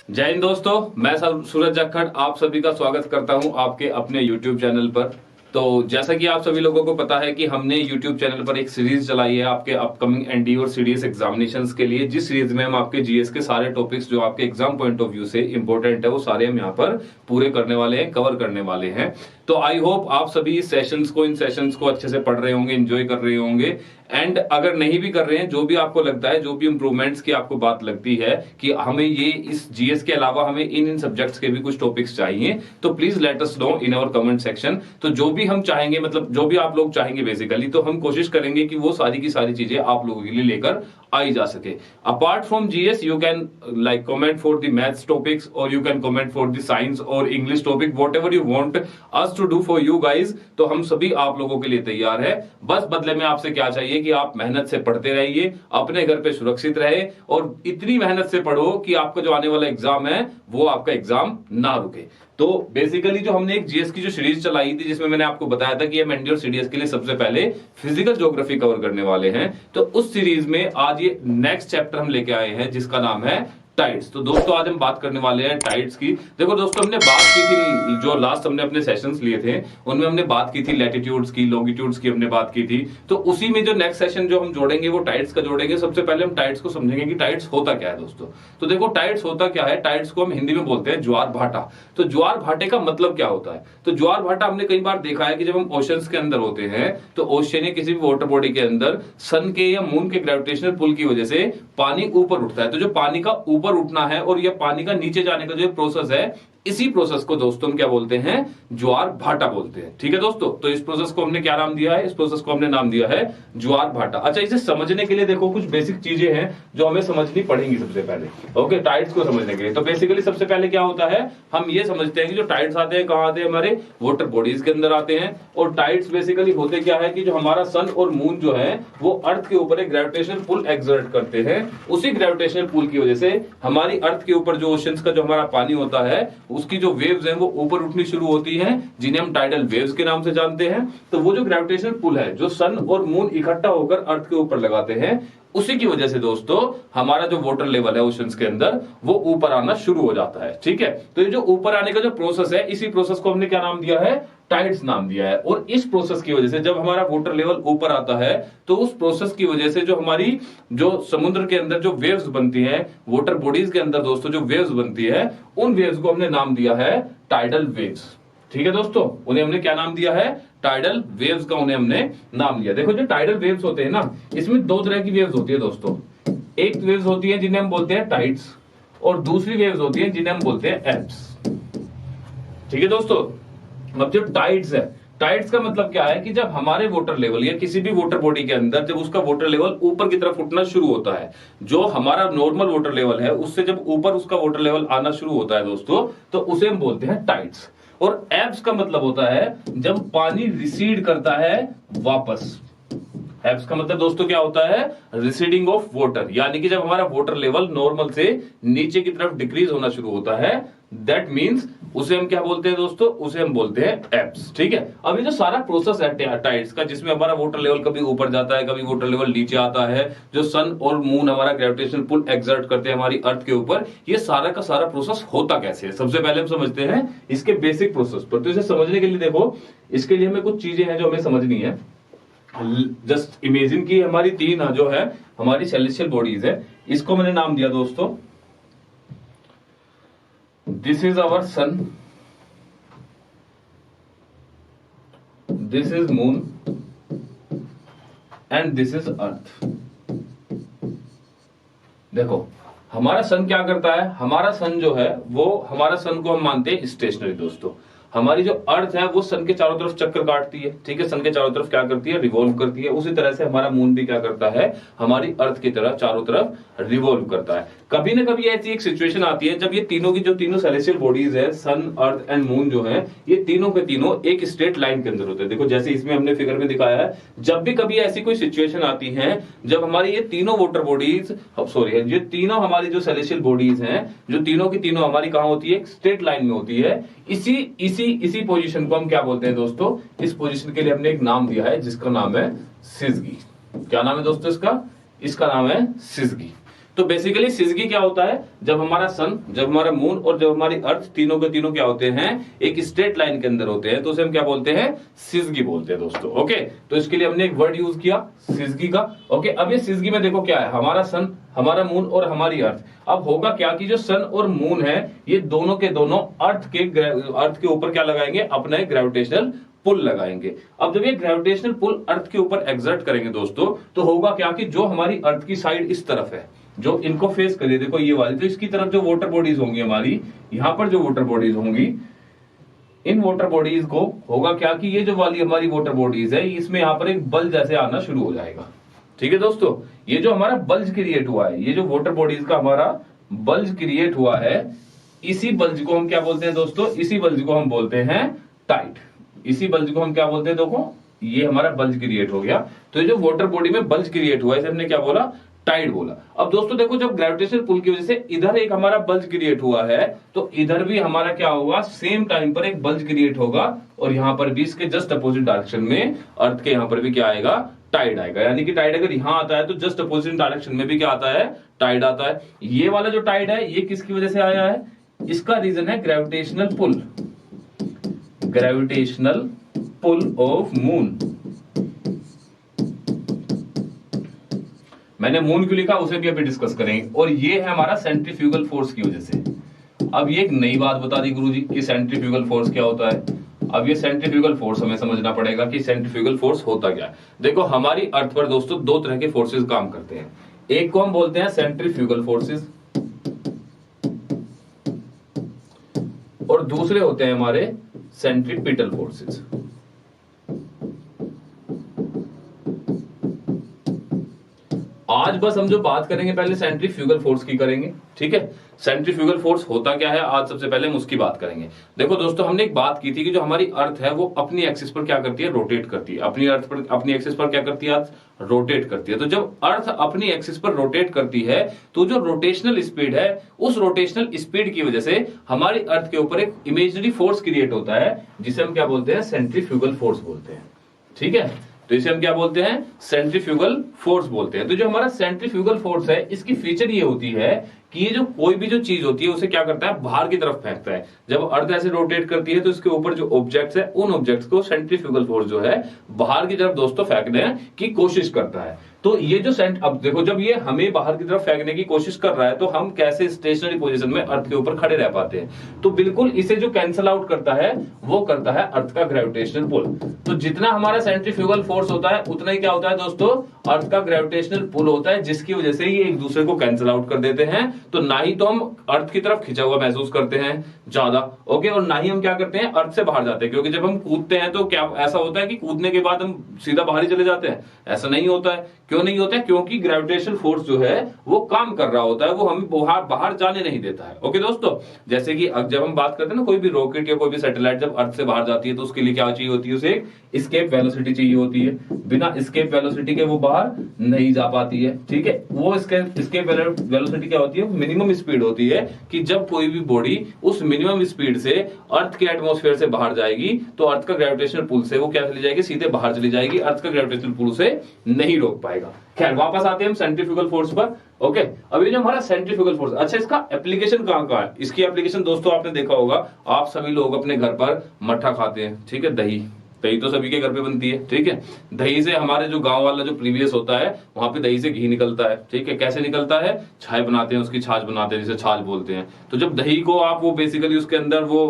जय हिंद दोस्तों, मैं सूरज जाखड़ आप सभी का स्वागत करता हूं आपके अपने YouTube चैनल पर। तो जैसा कि आप सभी लोगों को पता है कि हमने YouTube चैनल पर एक सीरीज चलाई है आपके अपकमिंग एनडीए और सीडीएस एग्जामिनेशंस के लिए, जिस सीरीज में हम आपके जीएस के सारे टॉपिक्स जो आपके एग्जाम पॉइंट ऑफ व्यू से इंपॉर्टेंट है वो सारे हम यहाँ पर पूरे करने वाले हैं, कवर करने वाले हैं। तो आई होप आप सभी इन सेशंस को अच्छे से पढ़ रहे होंगे, एंजॉय कर रहे होंगे। एंड अगर नहीं भी कर रहे हैं, जो भी आपको लगता है, जो भी इंप्रूवमेंट्स की आपको बात लगती है कि हमें ये इस जीएस के अलावा हमें इन सब्जेक्ट्स के भी कुछ टॉपिक्स चाहिए, तो please let us know in our comment section. तो जो भी हम चाहेंगे, मतलब जो भी आप लोग चाहेंगे बेसिकली, तो हम कोशिश करेंगे कि वो सारी की सारी चीजें आप लोगों के लिए लेकर आई जा सके। Apart from GS you can like comment for the maths topics और you can comment for the science और English topic, whatever you want us to do for you guys. तो हम सभी आप लोगों के लिए तैयार है। बस बदले में आपसे क्या चाहिए कि आप मेहनत से पढ़ते रहिए, अपने घर पे सुरक्षित रहे और इतनी मेहनत से पढ़ो कि आपका जो आने वाला एग्जाम है वो आपका एग्जाम ना रुके। तो बेसिकली जो हमने एक जीएस की जो सीरीज चलाई थी, जिसमें मैंने आपको बताया था कि हम एनडीए और सीडीएस के लिए सबसे पहले फिजिकल ज्योग्राफी कवर करने वाले हैं, तो उस सीरीज में आज ये नेक्स्ट चैप्टर हम लेके आए हैं जिसका नाम है टाइड्स। तो दोस्तों आज हम बात करने वाले हैं टाइड्स की। देखो दोस्तों, हमने बात की थी, जो लास्ट हमने अपने सेशंस लिए थे उनमें हमने बात की थी लैटिट्यूड्स की, लॉन्गिट्यूड्स की हमने बात की थी। तो उसी में जो नेक्स्ट सेशन जो हम जोड़ेंगे वो टाइड्स का जोड़ेंगे। सबसे पहले हम टाइड्स को समझेंगे कि टाइड्स होता क्या है दोस्तों। तो देखो टाइड्स होता क्या है, टाइड्स को हम हिंदी में बोलते हैं ज्वार भाटा। तो ज्वार भाटे का मतलब क्या होता है? तो ज्वार भाटा हमने कई बार देखा है कि जब हम ओशंस के अंदर होते हैं तो ओशन या किसी भी वाटर बॉडी के अंदर सन के या मून के ग्रेविटेशनल पुल की वजह से पानी ऊपर उठता है। तो जो पानी का ऊपर उठना है और यह पानी का नीचे जाने का जो प्रोसेस है, इसी प्रोसेस को दोस्तों हम क्या बोलते हैं? ज्वार भाटा बोलते हैं। ठीक है दोस्तों, तो इस प्रोसेस को हमने क्या नाम दिया है? इस प्रोसेस को हमने नाम दिया है ज्वार भाटा। अच्छा, इसे समझने के लिए देखो कुछ बेसिक चीजें हैं जो हमें समझनी पड़ेंगी सबसे पहले। ओके, टाइड्स को समझने के लिए तो बेसिकली सबसे पहले क्या होता है, हम ये समझते हैं कि जो टाइड्स आते हैं कहां आते हैं? हमारे वाटर बॉडीज के अंदर आते हैं। और टाइड्स बेसिकली होते क्या है कि जो हमारा सन और मून जो है वो अर्थ के ऊपर एक ग्रेविटेशनल पुल एक्सर्ट करते हैं। उसी ग्रेविटेशनल पुल की वजह से हमारी अर्थ के ऊपर जो ओशंस का जो हमारा पानी होता है उसकी जो वेव्स हैं वो ऊपर उठनी शुरू होती हैं, जिन्हें हम टाइडल वेव्स के नाम से जानते हैं। तो वो जो ग्रेविटेशनल पुल है जो सन और मून इकट्ठा होकर अर्थ के ऊपर लगाते हैं, उसी की वजह से दोस्तों हमारा जो वाटर लेवल है ओशंस के अंदर वो ऊपर आना शुरू हो जाता है। ठीक है, तो ये जो ऊपर आने का जो प्रोसेस है, इसी प्रोसेस को हमने क्या नाम दिया है? टाइड्स नाम दिया है। और इस प्रोसेस की वजह से जब हमारा वाटर लेवल ऊपर आता है तो उस प्रोसेस की वजह से जो हमारी जो समुद्र के अंदर जो वेव्स बनती हैं, वाटर बॉडीज के अंदर दोस्तों जो वेव्स बनती है, उन वेव्स को हमने नाम दिया है टाइडल वेव्स। ठीक है दोस्तों, उन्हें हमने क्या नाम दिया है? टाइडल वेव्स का उन्हें हमने नाम दिया। देखो जो टाइडल वेव्स होते हैं ना, इसमें दो तरह की वेव्स होती है दोस्तों। एक वेव्स होती है जिन्हें हम बोलते हैं टाइड्स और दूसरी वेव्स होती है जिन्हें हम बोलते हैं एब्स। ठीक है दोस्तों, अब जो टाइड्स है, टाइड्स का मतलब क्या है कि जब हमारे वाटर लेवल या किसी भी वाटर बॉडी के अंदर जब उसका वाटर लेवल ऊपर की तरफ उठना शुरू होता है, जो हमारा नॉर्मल वाटर लेवल है उससे जब ऊपर उसका वाटर लेवल आना शुरू होता है दोस्तों, तो उसे हम बोलते हैं टाइड्स। और एब्स का मतलब होता है जब पानी रिसीड करता है वापस। एब्स का मतलब दोस्तों क्या होता है? रिसीडिंग ऑफ वाटर, यानी कि जब हमारा वाटर लेवल नॉर्मल से नीचे की तरफ डिक्रीज होना शुरू होता है, दैट मीन्स उसे हम क्या बोलते हैं दोस्तों? उसे हम बोलते हैं एब्स। ठीक है, अब ये जो सारा प्रोसेस है टाइड्स का, जिसमें हमारा वाटर लेवल कभी ऊपर जाता है, कभी वाटर लेवल नीचे आता है, जो सन और मून हमारा ग्रेविटेशनल पुल एक्सर्ट करते हैं हमारी अर्थ के ऊपर, ये सारा का सारा प्रोसेस होता कैसे है? सबसे पहले हम समझते हैं इसके बेसिक प्रोसेस पर। तो इसे समझने के लिए देखो, इसके लिए हमें कुछ चीजें हैं जो हमें समझनी है। जस्ट इमेजिन की हमारी तीन जो है हमारी सेलेस्टियल बॉडीज है, इसको मैंने नाम दिया दोस्तों, this is our sun, this is moon and this is earth. देखो हमारा सन क्या करता है? हमारा सन जो है वो, हमारा सन को हम मानते हैं स्टेशनरी दोस्तों। हमारी जो अर्थ है वो सन के चारों तरफ चक्कर काटती है। ठीक है, सन के चारों तरफ क्या करती है? रिवॉल्व करती है। उसी तरह से हमारा मून भी क्या करता है? हमारी अर्थ की तरह चारों तरफ रिवॉल्व करता है। कभी ना कभी ऐसी एक सिचुएशन आती है जब ये तीनों की जो तीनों सेलेस्टियल बॉडीज है, सन, अर्थ एंड मून जो है, ये तीनों के तीनों एक स्ट्रेट लाइन के अंदर होते हैं। देखो जैसे इसमें हमने फिगर में दिखाया है, जब भी कभी ऐसी कोई सिचुएशन आती है जब हमारी ये तीनों वाटर बॉडीज, सॉरी, ये तीनों हमारी जो सेलेस्टियल बॉडीज हैं, जो तीनों की तीनों हमारी कहां होती है? एक स्ट्रेट लाइन में होती है। इसी पोजीशन को हम क्या बोलते हैं दोस्तों? इस पोजीशन के लिए हमने एक नाम दिया है जिसका नाम है सिजगी। क्या नाम है दोस्तों इसका? इसका नाम है सिजगी। तो बेसिकली सिजगी क्या होता है, जब हमारा सन, जब हमारा मून और जब हमारी अर्थ तीनों के तीनों क्या होते हैं, एक स्ट्रेट लाइन के अंदर होते हैं, तो उसे हम क्या बोलते हैं, सिजगी बोलते हैं दोस्तों। ओके, तो इसके लिए हमने एक वर्ड यूज किया सिजगी का। ओके, अब ये सिजगी में देखो क्या है, हमारा सन, हमारा मून और हमारी अर्थ। अब होगा क्या कि जो सन और मून है ये दोनों के दोनों अर्थ के ऊपर क्या लगाएंगे, अपना एक ग्रेविटेशनल पुल लगाएंगे। अब जब ये ग्रेविटेशनल पुल अर्थ के ऊपर एक्सर्ट करेंगे दोस्तों, तो होगा क्या कि जो हमारी अर्थ की साइड इस तरफ है, जो इनको फेस करिए, देखो ये वाली, तो इसकी तरफ जो वाटर बॉडीज होंगी हमारी, यहां पर जो वाटर बॉडीज होंगी, इन वाटर बॉडीज को होगा क्या कि ये जो वाली हमारी वाटर बॉडीज है, इसमें यहां पर एक बल्ज जैसे आना शुरू हो जाएगा। ठीक है दोस्तों, ये जो हमारा बल्ज क्रिएट हुआ है, ये जो वाटर बॉडीज का हमारा बल्ज क्रिएट हुआ है, इसी बल्ज को हम क्या बोलते हैं दोस्तों, इसी बल्ज को हम बोलते हैं टाइड। इसी बल्ज को हम क्या बोलते हैं, देखो ये हमारा बल्ज क्रिएट हो गया, तो ये जो वाटर बॉडी में बल्ज क्रिएट हुआ है, इसे हमने क्या बोला, टाइड बोला। अब दोस्तों देखो, जब ग्रेविटेशनल पुल की वजह से इधर एक हमारा बल्ज क्रिएट हुआ है, तो इधर भी हमारा क्या होगा, सेम टाइम पर एक बल्ज क्रिएट होगा, और यहां पर भी इसके जस्ट अपोजिट डायरेक्शन में अर्थ के यहां पर भी क्या आएगा, टाइड आएगा। यानी कि टाइड अगर यहां आता है तो जस्ट अपोजिट डायरेक्शन में भी क्या आता है, टाइड आता है। ये वाला जो टाइड है ये किसकी वजह से आया है, इसका रीजन है gravitational pull, gravitational pull of moon. मैंने मून क्यों लिखा उसे भी अभी डिस्कस करेंगे। और ये है हमारा सेंट्रीफ्यूगल फोर्स की वजह से। अब ये एक नई बात बता दी गुरुजी कि सेंट्रीफ्यूगल फोर्स क्या होता है। अब ये सेंट्रीफ्यूगल फोर्स हमें समझना पड़ेगा कि सेंट्रीफ्यूगल फोर्स होता क्या है। देखो हमारी अर्थ पर दोस्तों दो तरह के फोर्सेस काम करते हैं, एक को हम बोलते हैं सेंट्रीफ्यूगल फोर्सेस और दूसरे होते हैं हमारे सेंट्रीपिटल फोर्सेस। आज बस हम जो बात करेंगे पहले सेंट्रीफ्यूगल फोर्स की करेंगे, ठीक है। सेंट्रीफ्यूगल फोर्स होता क्या है आज सबसे पहले हम उसकी बात करेंगे। देखो दोस्तों, हमने एक बात की थी कि जो हमारी अर्थ है वो अपनी एक्सिस पर क्या करती है, रोटेट करती है। अपनी अर्थ पर, अपनी एक्सिस पर क्या करती है, रोटेट करती है। तो जब अर्थ अपनी एक्सिस पर रोटेट करती है तो जो रोटेशनल स्पीड है, उस रोटेशनल स्पीड की वजह से हमारी अर्थ के ऊपर एक इमेजिनरी फोर्स क्रिएट होता है, जिसे हम क्या बोलते हैं, सेंट्रीफ्यूगल फोर्स बोलते हैं। ठीक है, तो इसे हम क्या बोलते हैं, सेंट्रीफ्यूगल फोर्स बोलते हैं। तो जो हमारा सेंट्रीफ्यूगल फोर्स है, इसकी फीचर ये होती है कि ये जो कोई भी जो चीज होती है उसे क्या करता है, बाहर की तरफ फेंकता है। जब अर्थ ऐसे रोटेट करती है तो इसके ऊपर जो ऑब्जेक्ट्स है, उन ऑब्जेक्ट्स को सेंट्रीफ्यूगल फोर्स जो है बाहर की तरफ दोस्तों फेंकने की कोशिश करता है। तो ये जो अब देखो, जब ये हमें बाहर की तरफ फेंकने की कोशिश कर रहा है तो हम कैसे स्टेशनरी पोजीशन में अर्थ के ऊपर खड़े रह पाते हैं। तो बिल्कुल इसे जो कैंसल आउट करता है वो करता है अर्थ का ग्रेविटेशनल पुल। तो जितना हमारा सेंट्रीफ्यूगल फोर्स होता है उतना ही क्या होता है दोस्तों, अर्थ का ग्रेविटेशनल पुल होता है, जिसकी वजह से ये एक दूसरे को कैंसल आउट कर देते हैं। तो ना ही तो हम अर्थ की तरफ खिंचा हुआ महसूस करते हैं ज्यादा, ओके, और ना ही हम क्या करते हैं, अर्थ से बाहर जाते हैं। क्योंकि जब हम कूदते हैं तो क्या ऐसा होता है कि कूदने के बाद हम सीधा बाहर ही चले जाते हैं, ऐसा नहीं होता है। क्यों नहीं होता है, क्योंकि ग्रेविटेशनल फोर्स जो है वो काम कर रहा होता है, वो हमें बाहर जाने नहीं देता है। ओके दोस्तों, जैसे कि जब हम बात करते हैं ना, कोई भी रॉकेट या कोई भी सैटेलाइट जब अर्थ से बाहर जाती है तो उसके लिए क्या चाहिए होती है, उसे एक एस्केप वेलोसिटी चाहिए होती है। बिना एस्केप वेलोसिटी के वो बाहर नहीं जा पाती है। ठीक है, वो एस्केप वेलोसिटी क्या होती है, मिनिमम स्पीड होती है कि जब कोई भी बॉडी उस मिनिमम स्पीड से अर्थ के एटमॉस्फेयर से बाहर जाएगी तो अर्थ का ग्रेविटेशनल पुल से वो क्या चली जाएगी, सीधे बाहर चली जाएगी। अर्थ का ग्रेविटेशनल पुल से नहीं रोक पाएगा। खैर वापस आते हैं हम सेंट्रीफ्यूगल फोर्स पर। ओके, अभी जो हमारा सेंट्रीफ्यूगल फोर्स, अच्छा इसका एप्लीकेशन कहां है। इसकी एप्लीकेशन दोस्तों आपने देखा होगा, आप सभी लोग अपने घर पर मट्ठा खाते हैं, ठीक है, दही तो सभी के घर पे बनती है। ठीक है, दही से हमारे जो गांव वाला जो प्रीवियस होता है वहां पे दही से घी निकलता है। ठीक है, कैसे निकलता है, छाछ बनाते हैं, उसकी छाछ बनाते हैं, जिसे छाछ बोलते हैं। तो जब दही को आप वो बेसिकली उसके अंदर वो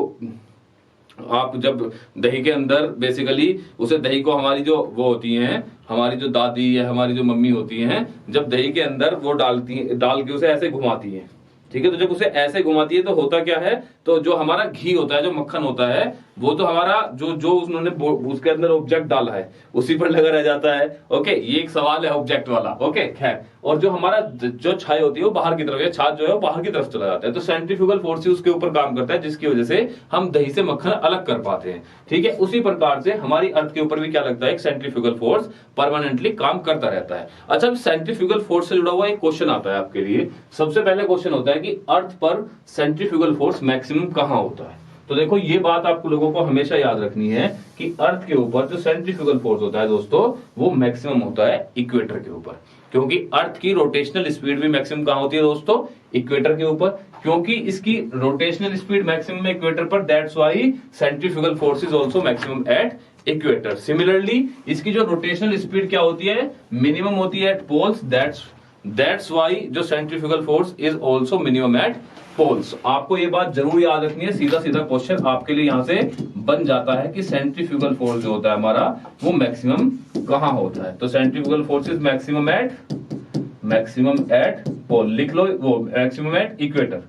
आप जब दही के अंदर बेसिकली उसे दही को हमारी जो वो होती हैं, हमारी जो दादी या हमारी जो मम्मी होती हैं, जब दही के अंदर वो डाल के उसे ऐसे घुमाती हैं। ठीक है, तो जब उसे ऐसे घुमाती है तो होता क्या है, तो जो हमारा घी होता है, जो मक्खन होता है, वो तो हमारा जो उन्होंने उसके अंदर ऑब्जेक्ट डाला है उसी पर लगा रह जाता है। ओके, ये एक सवाल है ऑब्जेक्ट वाला। ओके खैर, और जो हमारा जो छाय होती है वो बाहर की तरफ, या छाछ जो है वो बाहर की तरफ चला जाता है। तो सेंट्रीफ्यूगल फोर्स उसके ऊपर काम करता है, जिसकी वजह से हम दही से मक्खन अलग कर पाते हैं। ठीक है, उसी प्रकार से हमारी अर्थ के ऊपर भी क्या लगता है, एक सेंट्रीफ्यूगल फोर्स परमानेंटली काम करता रहता है। अच्छा, सेंट्रीफ्यूगल फोर्स से जुड़ा हुआ एक क्वेश्चन आता है आपके लिए। सबसे पहले क्वेश्चन होता है कि अर्थ पर सेंट्रीफ्यूगल फोर्स मैक्सिमम कहां होता है। तो देखो, ये बात आप लोगों को हमेशा याद रखनी है कि अर्थ के ऊपर जो सेंट्रीफ्यूगल फोर्स होता है दोस्तों, वो मैक्सिमम होता है इक्वेटर के ऊपर। क्योंकि अर्थ की रोटेशनल स्पीड भी मैक्सिमम कहां होती है दोस्तों, इक्वेटर के ऊपर, क्योंकि इसकी रोटेशनल स्पीड मैक्सिमम इक्वेटर पर, that's why centrifugal force is also maximum at equator. Similarly इसकी जो रोटेशनल स्पीड क्या होती है, मिनिमम होती है एट पोल्स, दैट्स व्हाई जो centrifugal force is also minimum at poles. आपको ये बात जरूर याद रखनी है, सीधा सीधा क्वेश्चन आपके लिए यहां से बन जाता है कि सेंट्रीफ्यूगल फोर्स जो होता है हमारा वो मैक्सिमम कहां होता है। तो centrifugal force is maximum at pole, लिख लो वो मैक्सिमम एट इक्वेटर।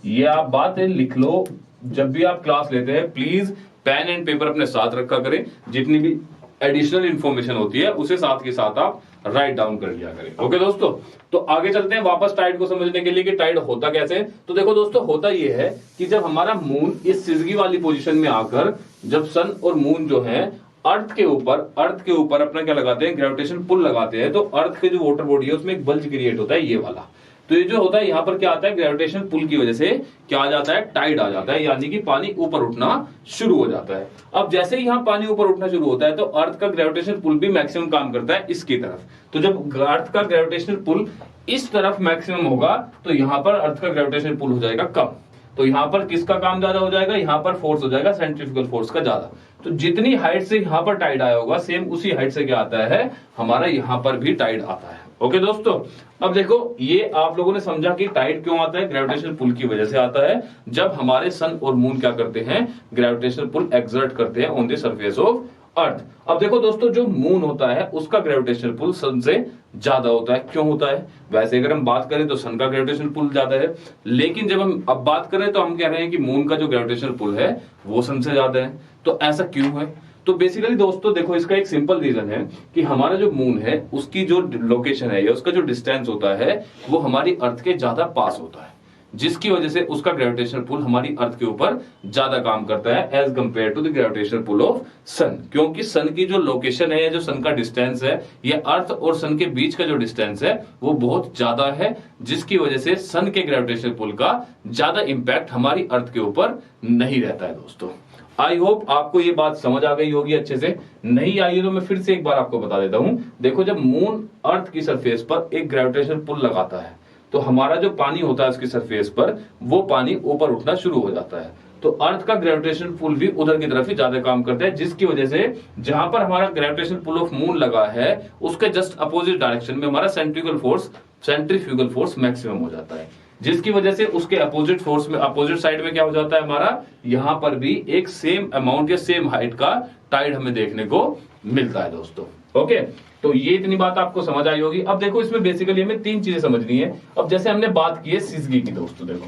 ये आप बात लिख लो, जब भी आप क्लास लेते हैं प्लीज पेन एंड पेपर अपने साथ रखा करें, जितनी भी एडिशनल इंफॉर्मेशन होती है उसे साथ के साथ आप राइट डाउन कर लिया करें। ओके दोस्तों, तो आगे चलते हैं वापस टाइड को समझने के लिए कि टाइड होता कैसे। तो देखो दोस्तों, होता यह है कि जब हमारा मून इस सिजगी वाली पोजीशन में आकर, जब सन और मून जो है अर्थ के ऊपर अपना क्या लगाते हैं, ग्रेविटेशन पुल लगाते हैं, तो अर्थ के जो वाटर बॉडी है उसमें एक बल्ज क्रिएट होता है, ये वाला। तो ये जो होता है यहाँ पर क्या आता है, ग्रेविटेशन पुल की वजह से क्या आ जाता है, टाइड आ जाता है, यानी कि पानी ऊपर उठना शुरू हो जाता है। अब जैसे ही यहाँ पानी ऊपर उठना शुरू होता है तो अर्थ का ग्रेविटेशन पुल भी मैक्सिमम काम करता है इसकी तरफ। तो जब अर्थ का ग्रेविटेशनल पुल इस तरफ मैक्सिमम होगा तो यहाँ पर अर्थ का ग्रेविटेशनल पुल हो जाएगा कम। तो यहाँ पर किसका काम ज्यादा हो जाएगा, यहाँ पर फोर्स हो जाएगा सेंट्रीफ्यूगल फोर्स का ज्यादा। तो जितनी हाइट से यहाँ पर टाइड आया होगा, सेम उसी हाइट से क्या आता है, हमारा यहाँ पर भी टाइड आता है। ओके दोस्तों, अब देखो ये आप लोगों ने समझा कि टाइड क्यों आता है, ग्रेविटेशनल पुल की वजह से आता है, जब हमारे सन और मून क्या करते हैं, ग्रेविटेशनल पुल एक्सर्ट करते हैं on the surface of earth. अब देखो दोस्तों, जो मून होता है उसका ग्रेविटेशनल पुल सन से ज्यादा होता है। क्यों होता है, वैसे अगर हम बात करें तो सन का ग्रेविटेशनल पुल ज्यादा है, लेकिन जब हम अब बात करें तो हम कह रहे हैं कि मून का जो ग्रेविटेशनल पुल है वो सन से ज्यादा है। तो ऐसा क्यों है, तो बेसिकली दोस्तों देखो, इसका एक सिंपल रीजन है कि हमारा जो मून है उसकी जो लोकेशन है या उसका जो डिस्टेंस होता है वो हमारी अर्थ के ज्यादा पास होता है, जिसकी वजह से उसका ग्रेविटेशनल पुल हमारी अर्थ के ऊपर ज्यादा काम करता है as compare to the gravitational pull of sun. क्योंकि सन की जो लोकेशन है या जो सन का डिस्टेंस है, ये अर्थ और सन के बीच का जो डिस्टेंस है वो बहुत ज्यादा है, जिसकी वजह से सन के ग्रेविटेशनल पुल का ज्यादा इंपैक्ट हमारी अर्थ के ऊपर नहीं रहता है। दोस्तों आई होप आपको ये बात समझ आ गई होगी अच्छे से, नहीं आई तो मैं फिर से एक बार आपको बता देता हूं। देखो, जब मून अर्थ की सरफेस पर एक ग्रेविटेशनल पुल लगाता है तो हमारा जो पानी होता है उसकी सरफेस पर, वो पानी ऊपर उठना शुरू हो जाता है। तो अर्थ का ग्रेविटेशनल पुल भी उधर की तरफ ही ज्यादा काम करता है, जिसकी वजह से जहां पर हमारा ग्रेविटेशनल पुल ऑफ मून लगा है उसके जस्ट अपोजिट डायरेक्शन में हमारा सेंट्रीफ्यूगल फोर्स मैक्सिमम हो जाता है, जिसकी वजह से उसके अपोजिट फोर्स में, अपोजिट साइड में क्या हो जाता है हमारा, यहां पर भी एक सेम अमाउंट या सेम हाइट का टाइड हमें देखने को मिलता है दोस्तों। ओके, तो ये इतनी बात आपको समझ आई होगी। अब देखो, इसमें बेसिकली हमें तीन चीजें समझनी है। अब जैसे हमने बात की है सिजगी की दोस्तों, देखो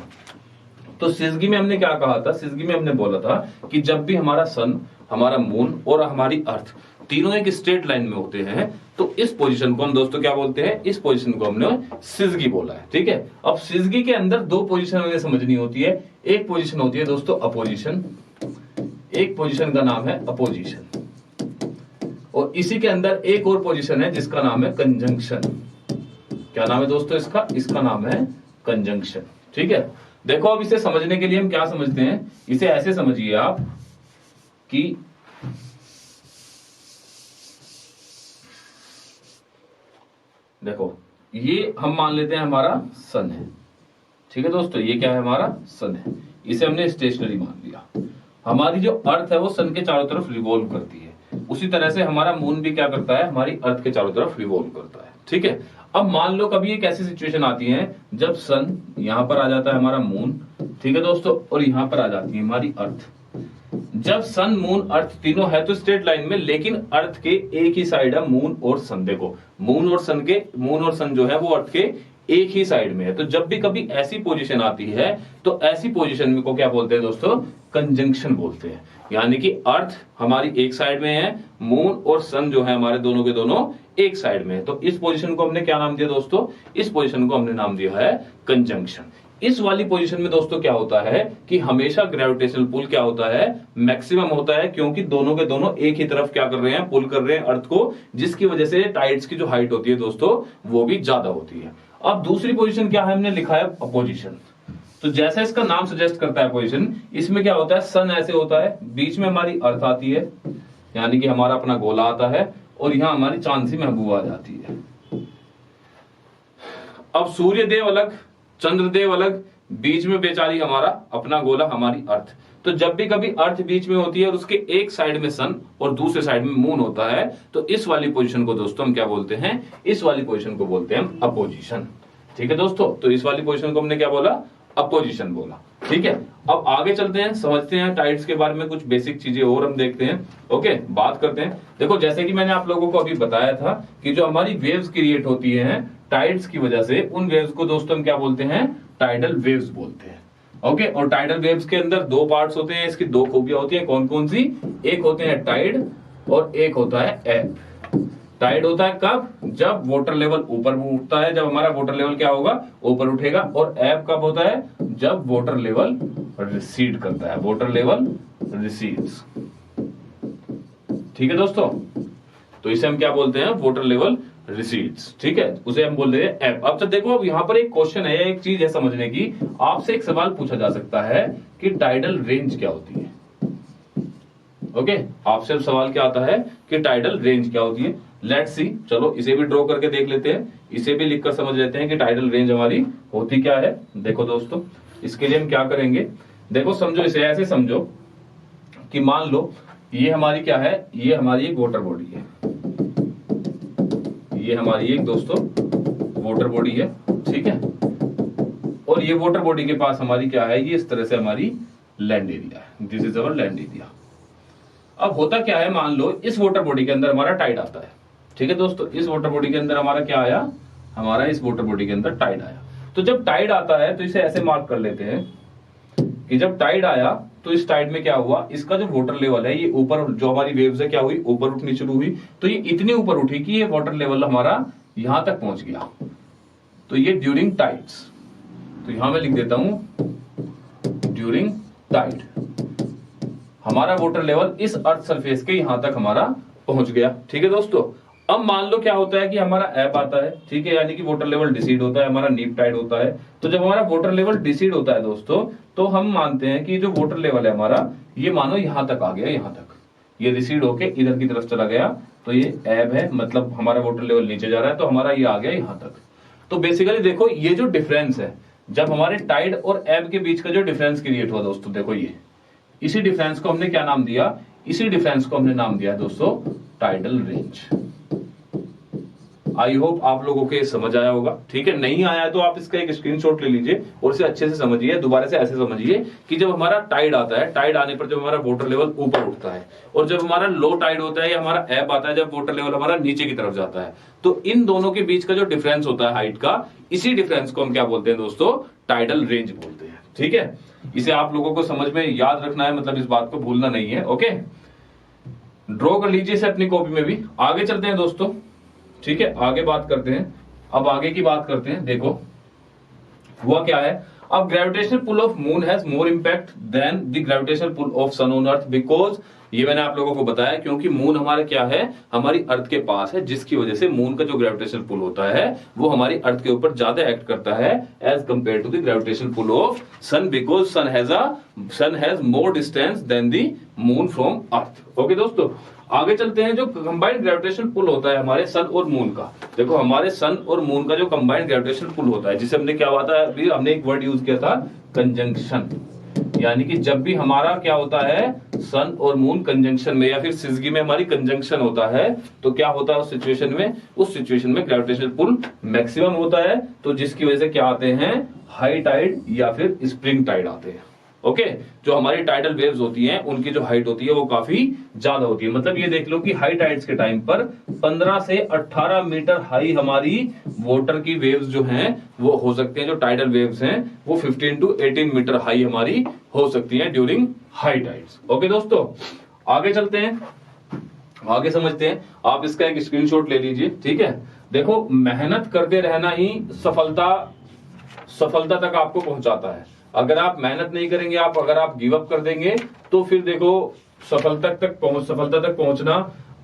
तो सिजगी में हमने क्या कहा था, सिजगी में हमने बोला था कि जब भी हमारा सन, हमारा मून और हमारी अर्थ तीनों एक स्ट्रेट लाइन में होते हैं तो इस पोजीशन को हम दोस्तों क्या बोलते हैं, इस पोजीशन को हमने सिजगी बोला है। ठीक है, अब सिजगी के अंदर दो पोजीशन हमें समझनी होती है। एक पोजीशन होती है दोस्तों अपोजिशन, एक पोजीशन का नाम है अपोजिशन, और इसी के अंदर एक और पोजीशन है जिसका नाम है कंजंक्शन। क्या नाम है दोस्तों इसका, इसका नाम है कंजंक्शन। ठीक है, देखो अब इसे समझने के लिए हम क्या समझते हैं, इसे ऐसे समझिए आप कि देखो ये हम मान लेते हैं हमारा सन है। ठीक है दोस्तों, ये क्या है, हमारा सन है, इसे हमने स्टेशनरी मान लिया। हमारी जो अर्थ है वो सन के चारों तरफ रिवॉल्व करती है, उसी तरह से हमारा मून भी क्या करता है, हमारी अर्थ के चारों तरफ रिवॉल्व करता है। ठीक है, अब मान लो कभी एक ऐसी सिचुएशन आती है जब सन यहां पर आ जाता है हमारा मून, ठीक है दोस्तों, और यहां पर आ जाती है हमारी अर्थ। जब सन मून अर्थ तीनों है तो स्ट्रेट लाइन में, लेकिन अर्थ के एक ही साइड है मून और सन। देखो मून और सन जो है वो अर्थ के एक ही साइड में है। तो जब भी कभी ऐसी पोजीशन आती है तो ऐसी पोजीशन को क्या बोलते हैं दोस्तों, कंजंक्शन बोलते हैं। यानी कि अर्थ हमारी एक साइड में है, मून और सन जो है हमारे दोनों के दोनों एक साइड में है। तो इस पोजीशन को हमने क्या नाम दिया दोस्तों, इस पोजीशन को हमने नाम दिया है कंजंक्शन। इस वाली पोजीशन में दोस्तों क्या होता है कि हमेशा ग्रेविटेशनल पुल क्या होता है, मैक्सिमम होता है, क्योंकि दोनों के दोनों एक ही तरफ क्या कर रहे हैं, पुल कर रहे हैं अर्थ को, जिसकी वजह से टाइड्स की जो हाइट होती है दोस्तों वो भी ज्यादा होती है। अब दूसरी पोजीशन क्या है, हमने लिखा है अपोजिशन। तो जैसा इसका नाम सजेस्ट करता है पोजीशन, इसमें क्या होता है, सन ऐसे होता है, बीच में हमारी अर्थ आती है, यानी कि हमारा अपना गोला आता है, और यहां हमारी चांद सी महबूबा आ जाती है। अब सूर्यदेव अलग, चंद्रदेव अलग, बीच में बेचारी हमारा अपना गोला हमारी अर्थ। तो जब भी कभी अर्थ बीच में होती है और उसके एक साइड में सन और दूसरे साइड में मून होता है, तो इस वाली पोजीशन को दोस्तों हम क्या बोलते हैं, इस वाली पोजीशन को बोलते हैं हम अपोजिशन। ठीक है दोस्तों, तो इस वाली पोजीशन को हमने क्या बोला, अपोजिशन बोला। ठीक है, अब आगे चलते हैं, समझते हैं टाइड्स के बारे में कुछ बेसिक चीजें और हम देखते हैं। ओके, बात करते हैं। देखो जैसे कि मैंने आप लोगों को अभी बताया था कि जो हमारी वेव्स क्रिएट होती हैं टाइड्स की वजह से, उन वेव्स को दोस्तों हम क्या बोलते हैं, टाइडल वेव्स बोलते हैं। ओके, और टाइडल वेव्स के अंदर दो पार्ट्स होते हैं, इसकी दो खूबियां होती हैं। कौन कौन सी, एक होते हैं टाइड और एक होता है एब। टाइड होता है कब, जब वाटर लेवल ऊपर उठता है, जब हमारा वाटर लेवल क्या होगा, ऊपर उठेगा। और एब कब होता है, जब वाटर लेवल रिसीड करता है, वाटर लेवल रिसीड्स। ठीक है दोस्तों, तो इसे हम क्या बोलते हैं, वाटर लेवल रिसीड्स। ठीक है, उसे हम बोल रहे हैं एब। अब तो देखो, अब यहां पर एक क्वेश्चन है, एक चीज है समझने की। आपसे एक सवाल पूछा जा सकता है कि टाइडल रेंज क्या होती है। ओके, आपसे सवाल क्या आता है कि टाइडल रेंज क्या होती है। लेट्स सी, चलो इसे भी ड्रॉ करके देख लेते हैं, इसे भी लिखकर समझ लेते हैं कि टाइडल रेंज हमारी होती क्या है। देखो दोस्तों, इसके लिए हम क्या करेंगे, देखो समझो, इसे ऐसे समझो कि मान लो ये हमारी क्या है, ये हमारी एक वाटर बॉडी है, ये हमारी एक दोस्तों वाटर बॉडी है। ठीक है, और ये वाटर बॉडी के पास हमारी क्या है, ये इस तरह से हमारी लैंड एरिया है, this is our land area. अब होता क्या है, मान लो इस वाटर बॉडी के अंदर हमारा टाइड आता है। ठीक है दोस्तों, इस वाटर बॉडी के अंदर हमारा क्या आया, हमारा इस वाटर बॉडी के अंदर टाइड आया। तो जब टाइड आता है तो इसे ऐसे मार्क कर लेते हैं कि जब टाइड आया तो इस टाइड में क्या हुआ, इसका जो वाटर लेवल है ये ऊपर, जो हमारी वेव्स है क्या हुई, ऊपर उठनी शुरू हुई। तो ये इतनी ऊपर उठी कि ये वाटर लेवल हमारा यहां तक पहुंच गया। तो ये ड्यूरिंग टाइड्स, तो यहां मैं लिख देता हूं ड्यूरिंग टाइड हमारा वाटर लेवल इस अर्थ सरफेस के यहां तक हमारा पहुंच गया। ठीक है दोस्तों, अब मान लो क्या होता है कि हमारा एब आता है। ठीक है, यानी कि वाटर लेवल डिसीड होता है, हमारा नीप टाइड होता है। तो जब हमारा वाटर लेवल डिसीड होता है दोस्तों, तो हम मानते हैं कि जो वाटर लेवल है हमारा, ये मानो यहां तक आ गया, यहां तक ये रिसीड होके इधर की तरफ चला गया। तो ये एब है, मतलब हमारा वाटर लेवल नीचे जा रहा है, तो हमारा ये आ गया यहां तक। तो बेसिकली देखो, ये जो डिफरेंस है, जब हमारे टाइड और एब के बीच का जो डिफरेंस क्रिएट हुआ दोस्तों, देखो ये, इसी डिफरेंस को हमने क्या नाम दिया, इसी डिफरेंस को हमने नाम दिया दोस्तों टाइडल रेंज। आई होप आप लोगों के समझ आया होगा। ठीक है, नहीं आया तो आप इसका एक स्क्रीनशॉट ले लीजिए और इसे अच्छे से समझिए, दोबारा से ऐसे समझिए कि जब हमारा टाइड आता है, टाइड आने पर जब हमारा वाटर लेवल ऊपर उठता है, और जब हमारा लो टाइड होता है या हमारा एब आता है, जब वाटर लेवल हमारा नीचे की तरफ जाता है, तो इन दोनों के बीच का जो डिफरेंस होता है हाइट का, इसी डिफरेंस को हम क्या बोलते हैं दोस्तों, टाइडल रेंज बोलते हैं। ठीक है, इसे आप लोगों को समझ में याद रखना है, मतलब इस बात को भूलना नहीं है। ओके, ड्रॉ कर लीजिए इसे अपनी कॉपी में भी। आगे चलते हैं दोस्तों। ठीक है, आगे बात करते हैं, अब आगे की बात करते हैं। देखो हुआ क्या है, अब gravitational pull of moon has more impact than the gravitational pull of sun on earth, because, ये मैंने आप लोगों को बताया, क्योंकि मून हमारा क्या है, हमारी अर्थ के पास है, जिसकी वजह से मून का जो ग्रेविटेशनल पुल होता है वो हमारी अर्थ के ऊपर ज्यादा एक्ट करता है as compare to the gravitational pull of sun, because sun has more distance than the moon from earth. Okay दोस्तों, आगे चलते हैं। जो कंबाइंड ग्रेविटेशनल पुल होता है हमारे सन और मून का, देखो हमारे सन और मून का जो कंबाइंड ग्रेविटेशनल पुल होता है, जिसे हमने क्या हुआ था, अभी हमने एक वर्ड यूज किया था, कंजंक्शन। यानी कि जब भी हमारा क्या होता है, सन और मून कंजंक्शन में या फिर सिजगी में हमारी कंजंक्शन होता है, तो क्या होता है उस सिचुएशन में ग्रेविटेशनल पुल मैक्सिमम होता है। तो जिसकी वजह से क्या आते हैं, हाई टाइड या फिर स्प्रिंग टाइड आते हैं। ओके, जो हमारी टाइडल वेव्स होती हैं उनकी जो हाइट होती है वो काफी ज्यादा होती है। मतलब ये देख लो कि हाई टाइड्स के टाइम पर 15 से 18 मीटर हाई हमारी वाटर की वेव्स जो हैं वो हो सकती हैं। जो टाइडल वेव्स हैं वो 15 to 18 मीटर हाई हमारी हो सकती हैं ड्यूरिंग हाई टाइड्स। ओके दोस्तों, आगे चलते हैं, आगे समझते हैं। आप इसका एक स्क्रीनशॉट ले लीजिए। ठीक है, देखो मेहनत करते रहना ही सफलता तक आपको पहुंचाता है। अगर आप मेहनत नहीं करेंगे, अगर आप गिव अप कर देंगे, तो फिर देखो सफलता तक पहुंचना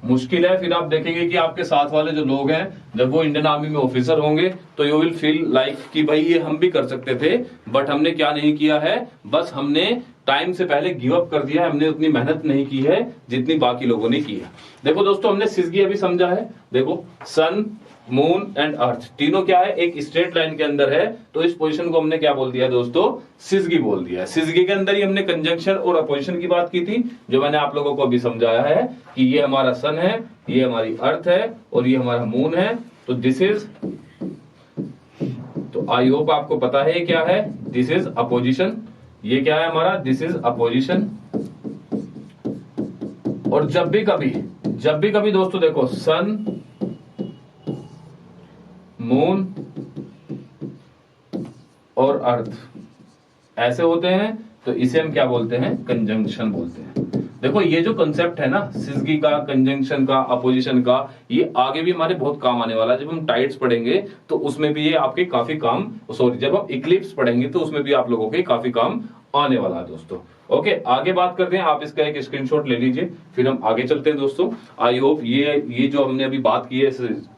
मुश्किल है। फिर आप देखेंगे कि आपके साथ वाले जो लोग हैं, जब वो इंडियन आर्मी में ऑफिसर होंगे, तो यू विल फील लाइक कि भाई ये हम भी कर सकते थे, बट हमने क्या नहीं किया है, बस हमने टाइम से पहले गिव अप कर दिया है, हमने उतनी मेहनत नहीं की है जितनी बाकी लोगों ने की है। देखो दोस्तों, हमने सिजगी अभी समझा है। देखो सन मून एंड अर्थ तीनों क्या है, एक स्ट्रेट लाइन के अंदर है, तो इस पोजीशन को हमने क्या बोल दिया दोस्तों, सिजगी बोल दिया। सिजगी के अंदर ही हमने कंजंक्शन और अपोजिशन की बात की थी, जो मैंने आप लोगों को अभी समझाया है कि ये हमारा सन है, ये हमारी अर्थ है और ये हमारा मून है। तो दिस इज, तो आई होप आपको पता है ये क्या है, दिस इज अपोजिशन। ये क्या है हमारा, दिस इज अपोजिशन। और जब भी कभी दोस्तों देखो सन, मून और अर्थ ऐसे होते हैं, तो इसे हम क्या बोलते हैं, कंजंक्शन बोलते हैं। देखो ये जो कंसेप्ट है ना, सिजगी का, कंजंक्शन का, अपोजिशन का, ये आगे भी हमारे बहुत काम आने वाला है। जब हम टाइड्स पढ़ेंगे तो उसमें भी ये आपके काफी काम, सॉरी जब हम इक्लिप्स पढ़ेंगे तो उसमें भी आप लोगों के काफी काम आने वाला है दोस्तों। ओके, आगे बात करते हैं। आप इसका एक स्क्रीनशॉट ले लीजिए, फिर हम आगे चलते हैं दोस्तों। आई होप ये जो हमने अभी बात की है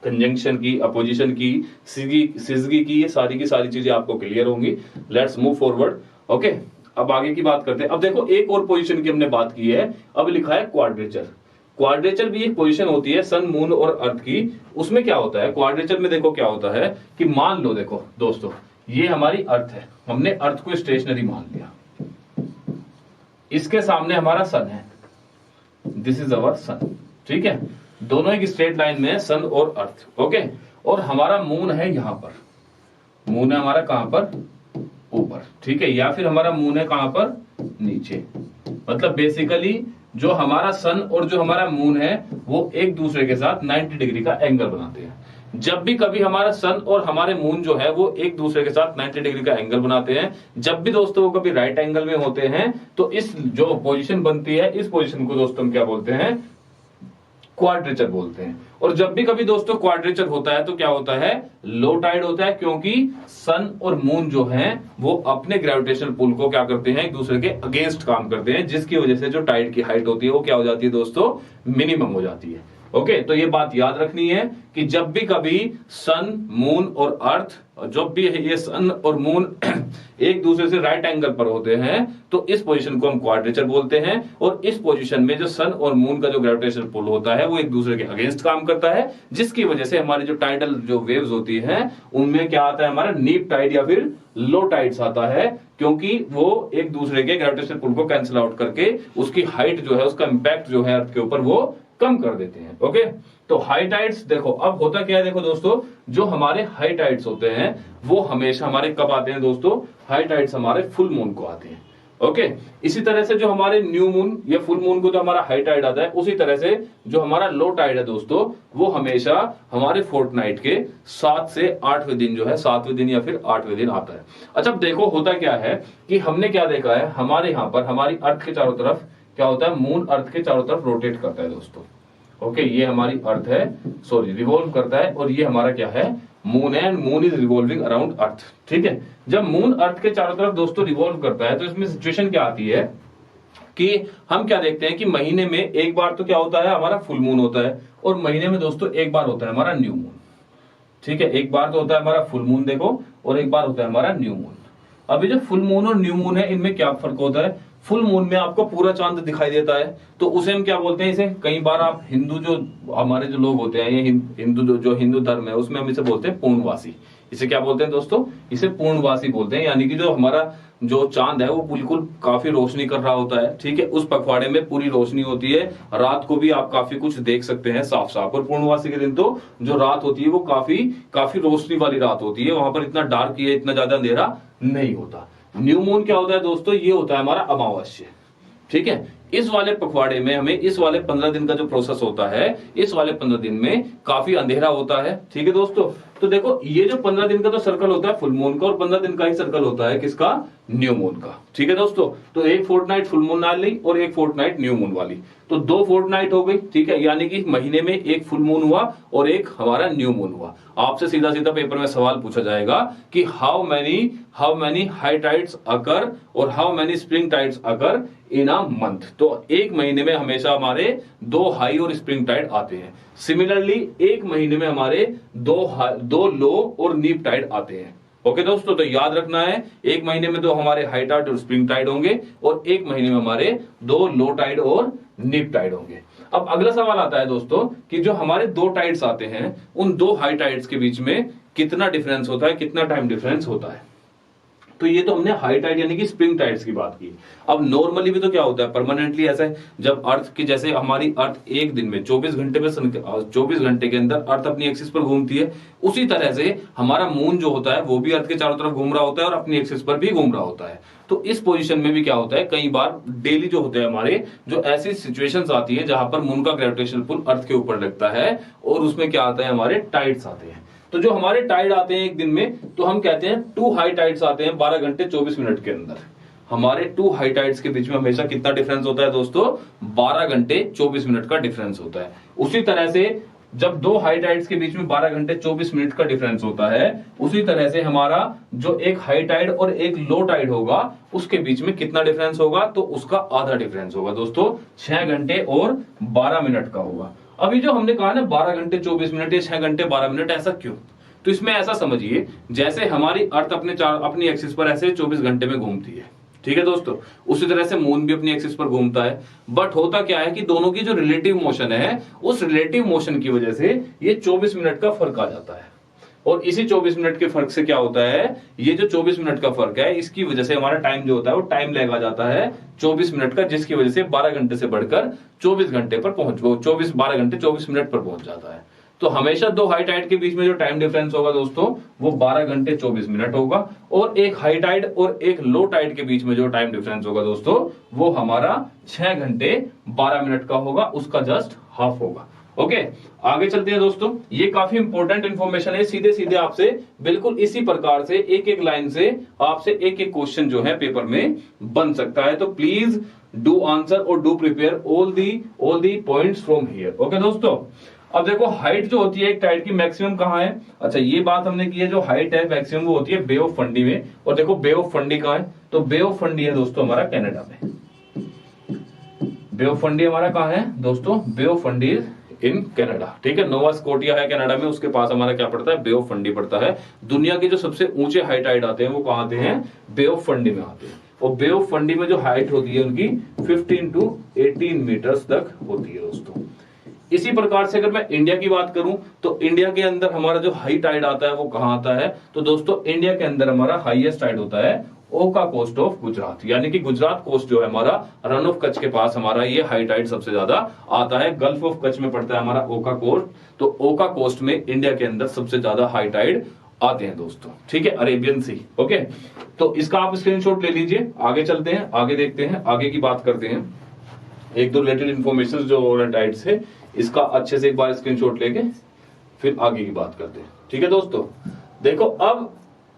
कंजंक्शन की, अपोजिशन की, सिजगी की, ये सारी की सारी चीजें आपको क्लियर होंगी। Let's move forward. ओके, अब आगे की बात करते हैं। अब देखो एक और पोजीशन की हमने बात की है, अब लिखा है क्वाड्रेचर। क्वाड्रेचर भी एक पोजीशन होती है सन, मून और अर्थ की। उसमें क्या होता है क्वाड्रेचर में, देखो क्या होता है कि मान लो, देखो दोस्तों ये हमारी अर्थ है, हमने अर्थ को स्टेशनरी मान लिया, इसके सामने हमारा सन है, दिस इज अवर सन, ठीक है, दोनों एक स्ट्रेट लाइन में है, सन और अर्थ। ओके, और हमारा मून है यहां पर, मून है हमारा कहां पर, ऊपर, ठीक है, या फिर हमारा मून है कहां पर, नीचे। मतलब बेसिकली जो हमारा सन और जो हमारा मून है वो एक दूसरे के साथ 90 डिग्री का एंगल बनाते हैं। जब भी कभी हमारा सन और हमारे मून जो है वो एक दूसरे के साथ 90 डिग्री का एंगल बनाते हैं, जब भी दोस्तों वो कभी राइट एंगल में होते हैं, तो इस जो पोजीशन बनती है, इस पोजीशन को दोस्तों हम क्या बोलते हैं, क्वाड्रेचर बोलते हैं। और जब भी कभी दोस्तों क्वाड्रेचर होता है तो क्या होता है, लो टाइड होता है, क्योंकि सन और मून जो हैं वो अपने ग्रेविटेशनल पुल को क्या करते हैं, एक दूसरे के अगेंस्ट काम करते हैं, जिसकी वजह से जो टाइड की हाइट होती है वो क्या हो जाती है दोस्तों, मिनिमम हो जाती है। ओके, तो ये बात याद रखनी है कि जब भी कभी सन, मून और अर्थ, जब भी ये सन और मून एक दूसरे से राइट एंगल पर होते हैं, तो इस पोजीशन को हम क्वाड्रेचर बोलते हैं। और इस पोजीशन में जो सन और मून का जो ग्रेविटेशनल पुल होता है वो एक दूसरे के अगेंस्ट काम करता है, जिसकी वजह से हमारी जो टाइडल जो वेव्स होती हैं उनमें क्या आता है, हमारा नीप टाइड या फिर लो टाइड्स आता है, क्योंकि वो एक दूसरे के ग्रेविटेशनल पुल को कैंसिल आउट करके उसकी हाइट जो है, उसका इंपैक्ट जो है अर्थ के ऊपर वो कम कर देते हैं। ओके, तो हाई टाइड्स देखो अब होता क्या है, देखो दोस्तों जो हमारे हाई टाइड्स होते हैं वो हमेशा हमारे कब आते हैं दोस्तों, हाई टाइड्स हमारे फुल मून को आते हैं। ओके, इसी तरह से जो हमारे न्यू मून या फुल मून को जो हमारा हाई टाइड आता है, उसी तरह से जो हमारा लो टाइड है दोस्तों वो हमेशा हमारे फोर्टनाइट के 7 से 8वें दिन जो है, 7वें दिन या फिर 8वें दिन आता है। अच्छा, अब देखो होता क्या है कि हमने क्या देखा है, हमारे यहां पर हमारी अर्थ के चारों तरफ क्या होता है, मून अर्थ के चारों तरफ रोटेट करता है दोस्तों। ओके, ये हमारी अर्थ है, सॉरी रिवॉल्व करता है, और ये हमारा क्या है, मून है, and moon is revolving around earth. ठीक है, जब मून अर्थ के चारों तरफ दोस्तों रिवॉल्व करता है तो इसमें सिचुएशन क्या आती है कि हम क्या देखते हैं कि महीने में एक बार तो क्या होता है, हमारा फुल मून होता है, और महीने में दोस्तों एक बार होता है हमारा न्यू मून। ठीक है, एक बार तो होता है हमारा फुल मून देखो, और एक बार होता है हमारा न्यू मून। अभी जो फुल मून और न्यू मून है इनमें क्या फर्क होता है, फुल मून में आपको पूरा चांद दिखाई देता है, तो उसे हम क्या बोलते हैं, इसे कई बार आप हिंदू जो हमारे जो लोग होते हैं, ये हिंदू जो हिंदू धर्म है उसमें हम इसे बोलते हैं पूर्णवासी। इसे क्या बोलते हैं दोस्तों, इसे पूर्णवासी बोलते हैं, यानी कि जो हमारा जो चांद है वो बिल्कुल काफी रोशनी कर रहा होता है। ठीक है, उस पखवाड़े में पूरी रोशनी होती है, रात को भी आप काफी कुछ देख सकते हैं साफ साफ, और पूर्णवासी के दिन तो जो रात होती है वो काफी रोशनी वाली रात होती है, वहां पर इतना डार्क है, इतना ज्यादा अंधेरा नहीं होता। न्यू मून क्या होता है दोस्तों, ये होता है हमारा अमावस्या। ठीक है, इस वाले पखवाड़े में हमें इस वाले 15 दिन का जो प्रोसेस होता है, इस वाले 15 दिन में काफी अंधेरा होता है। ठीक है दोस्तों, तो देखो ये जो 15 दिन का तो सर्कल होता है फुल मून का, और 15 दिन का ही सर्कल होता है किसका, न्यू मून का। ठीक है दोस्तों, तो एक फोर्टनाइट फुल मून वाली और एक फोर्टनाइट न्यू मून वाली, तो 2 फोर्टनाइट हो गई। ठीक है, यानी कि महीने में एक फुल मून हुआ और एक हमारा न्यू मून हुआ। आपसे सीधा सीधा पेपर में सवाल पूछा जाएगा कि हाउ मेनी हाई टाइड्स अकर और how many spring tides occur in a month. तो एक महीने में हमेशा हमारे 2 हाई और स्प्रिंग टाइड आते हैं। सिमिलरली एक महीने में हमारे 2 लो और नीप टाइड आते हैं। ओके दोस्तों, तो याद रखना है 1 महीने में 2 हमारे हाई टाइड और स्प्रिंग टाइड होंगे और 1 महीने में हमारे 2 लो टाइड और निप टाइड होंगे। अब अगला सवाल आता है दोस्तों कि जो हमारे 2 टाइड्स आते हैं उन 2 हाई टाइड्स के बीच में कितना डिफरेंस होता है, कितना टाइम डिफरेंस होता है। तो ये तो हमने हाई टाइड यानी कि स्प्रिंग टाइड्स की बात की। अब नॉर्मली भी तो क्या होता है, परमानेंटली ऐसा है, जब अर्थ की जैसे हमारी अर्थ एक दिन में 24 घंटे में 24 घंटे के अंदर अर्थ अपनी एक्सिस पर घूमती है, उसी तरह से हमारा मून जो होता है वो भी अर्थ के चारों तरफ घूम रहा होता है और अपनी एक्सिस पर भी घूम रहा होता है। तो इस पोजीशन में भी क्या होता है, कई बार डेली जो होते हैं हमारे जो ऐसी सिचुएशंस आती है जहां पर मून का ग्रेविटेशनल पुल अर्थ के ऊपर लगता है और उसमें क्या आता है, हमारे टाइड्स आते हैं। तो जो हमारे टाइड आते हैं एक दिन में, तो हम कहते हैं 2 हाई टाइड्स आते हैं 12 घंटे 24 मिनट के अंदर। हमारे 2 हाई टाइड्स के बीच में हमेशा कितना डिफरेंस होता है दोस्तों, 12 घंटे 24 मिनट का डिफरेंस होता है। उसी तरह से जब 2 हाई टाइड्स के बीच में 12 घंटे 24 मिनट का डिफरेंस होता है, उसी तरह से हमारा जो एक हाई टाइड और एक लो टाइड होगा उसके बीच में कितना डिफरेंस होगा, तो उसका आधा डिफरेंस होगा दोस्तों, 6 घंटे और 12 मिनट का होगा। अभी जो हमने कहा ना 12 घंटे 24 मिनट या 6 घंटे 12 मिनट, ऐसा क्यों? तो इसमें ऐसा समझिए जैसे हमारी अर्थ अपनी एक्सिस पर ऐसे 24 घंटे में घूमती है, ठीक है दोस्तों, उसी तरह से मून भी अपनी एक्सिस पर घूमता है। बट होता क्या है कि दोनों की जो रिलेटिव मोशन है, उस रिलेटिव मोशन की वजह से ये 24 मिनट का फर्क आ जाता है। और इसी 24 मिनट के फर्क से क्या होता है, ये जो 24 मिनट का फर्क है, इसकी वजह से हमारा टाइम जो होता है वो टाइम लैग आ जाता है 24 मिनट का, जिसकी वजह से 12 घंटे से बढ़कर 24 घंटे पर 12 घंटे 24 मिनट पर पहुंच जाता है। तो हमेशा 2 हाई टाइड के बीच में जो टाइम डिफरेंस होगा दोस्तों, वो 12 घंटे 24 मिनट होगा। और एक हाई टाइड और एक लो टाइड के बीच में जो टाइम डिफरेंस होगा दोस्तों, वो हमारा 6 घंटे 12 मिनट का होगा, उसका जस्ट हाफ होगा। ओके, आगे चलते हैं दोस्तों। ये काफी इंपॉर्टेंट इंफॉर्मेशन है, सीधे सीधे आपसे बिल्कुल इसी प्रकार से एक एक लाइन से आपसे एक एक क्वेश्चन जो है पेपर में बन सकता है। तो प्लीज डू आंसर और do prepare all the points from here. Okay दोस्तों, अब देखो हाइट जो होती है एक टाइड की मैक्सिमम कहां है। अच्छा, ये बात हमने की है, जो हाइट है मैक्सिमम वो होती है बे ऑफ फंडी में। और देखो बे ऑफ फंडी कहां है, तो बे ऑफ फंडी है दोस्तों हमारा कनाडा में। बे ऑफ फंडी हमारा कहां है दोस्तों, बे ऑफ फंडी इन कनाडा, ठीक है। नोवा स्कोटिया है कनाडा में, उसके पास हमारा क्या पड़ता है, बे ऑफ फंडी पड़ता है। दुनिया के जो सबसे ऊंचे हाई टाइड आते हैं वो कहां आते हैं, बे ऑफ फंडी में आते हैं। और बे ऑफ फंडी में जो हाइट होती है उनकी 15 to 18 मीटर्स तक होती है दोस्तों। इसी प्रकार से अगर मैं इंडिया की बात करूं, तो इंडिया के अंदर हमारा जो हाई टाइड आता है वो कहां आता है, तो दोस्तों इंडिया के अंदर हमारा हाईएस्ट टाइड होता है ओका कोस्ट ऑफ गुजरात, यानी कि गुजरात कोस्ट जो है हमारा, रन ऑफ कच्छ के पास हमारा ये हाई टाइड सबसे ज्यादा आता है। गल्फ ऑफ कच्छ में पड़ता है हमारा ओका कोस्ट, तो ओका कोस्ट में इंडिया के अंदर सबसे ज्यादा हाई टाइड आते हैं दोस्तों, ठीक है, अरेबियन सी। ओके, तो इसका आप स्क्रीनशॉट ले लीजिए। आगे चलते हैं, आगे देखते हैं, आगे की बात करते हैं। एक दो रिलेटेड इन्फॉर्मेशन जो टाइड से, इसका अच्छे से एक बार स्क्रीनशॉट लेके फिर आगे की बात करते हैं, ठीक है दोस्तों। देखो, अब